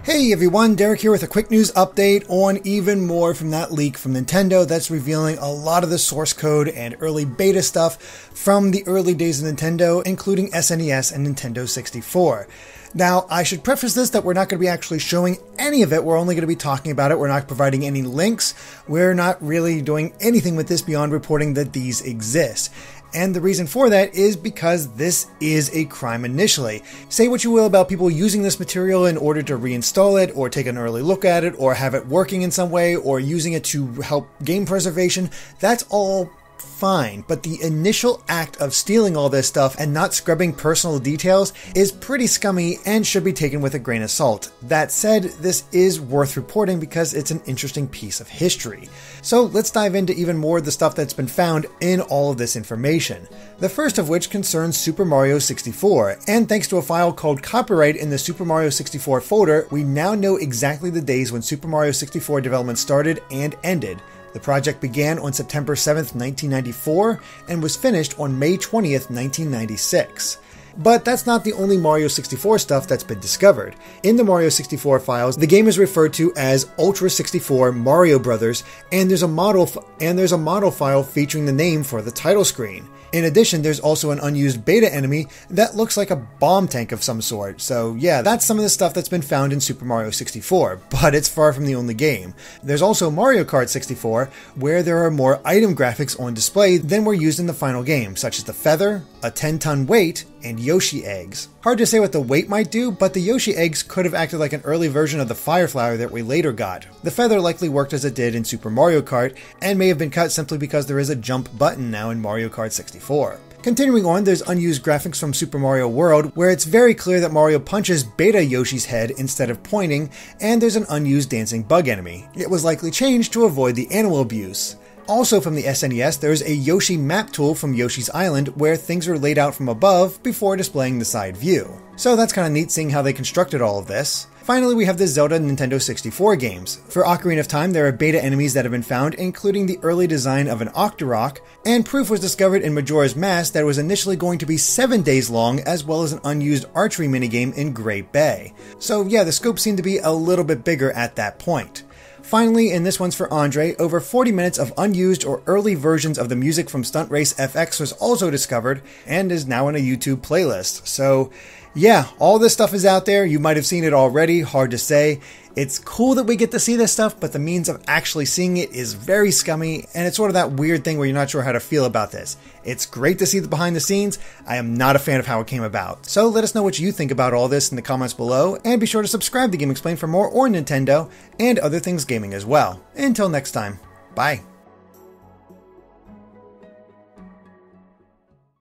Hey everyone, Derek here with a quick news update on even more from that leak from Nintendo that's revealing a lot of the source code and early beta stuff from the early days of Nintendo, including SNES and Nintendo 64. Now, I should preface this that we're not going to be actually showing any of it. We're only going to be talking about it. We're not providing any links. We're not really doing anything with this beyond reporting that these exist. And the reason for that is because this is a crime initially. Say what you will about people using this material in order to reinstall it, or take an early look at it, or have it working in some way, or using it to help game preservation. That's all fine, but the initial act of stealing all this stuff and not scrubbing personal details is pretty scummy and should be taken with a grain of salt. That said, this is worth reporting because it's an interesting piece of history. So let's dive into even more of the stuff that's been found in all of this information. The first of which concerns Super Mario 64, and thanks to a file called Copyright in the Super Mario 64 folder, we now know exactly the days when Super Mario 64 development started and ended. The project began on September 7th, 1994, and was finished on May 20th, 1996. But that's not the only Mario 64 stuff that's been discovered. In the Mario 64 files, the game is referred to as Ultra 64 Mario Brothers, and there's a model file featuring the name for the title screen. In addition, there's also an unused beta enemy that looks like a bomb tank of some sort. So yeah, that's some of the stuff that's been found in Super Mario 64, but it's far from the only game. There's also Mario Kart 64, where there are more item graphics on display than were used in the final game, such as the feather, a 10-ton weight, and Yoshi eggs. Hard to say what the weight might do, but the Yoshi eggs could have acted like an early version of the fire flower that we later got. The feather likely worked as it did in Super Mario Kart, and may have been cut simply because there is a jump button now in Mario Kart 64. Continuing on, there's unused graphics from Super Mario World, where it's very clear that Mario punches Beta Yoshi's head instead of pointing, and there's an unused dancing bug enemy. It was likely changed to avoid the animal abuse. Also from the SNES, there's a Yoshi map tool from Yoshi's Island where things are laid out from above before displaying the side view. So that's kind of neat seeing how they constructed all of this. Finally, we have the Zelda Nintendo 64 games. For Ocarina of Time, there are beta enemies that have been found, including the early design of an Octorok, and proof was discovered in Majora's Mask that it was initially going to be 7 days long, as well as an unused archery minigame in Great Bay. So yeah, the scope seemed to be a little bit bigger at that point. Finally, and this one's for Andre, over 40 minutes of unused or early versions of the music from Stunt Race FX was also discovered and is now in a YouTube playlist. So yeah, all this stuff is out there. You might have seen it already, hard to say. It's cool that we get to see this stuff, but the means of actually seeing it is very scummy, and it's sort of that weird thing where you're not sure how to feel about this. It's great to see the behind the scenes. I am not a fan of how it came about. So let us know what you think about all this in the comments below, and be sure to subscribe to Game Explained for more on Nintendo and other things gaming as well. Until next time, bye.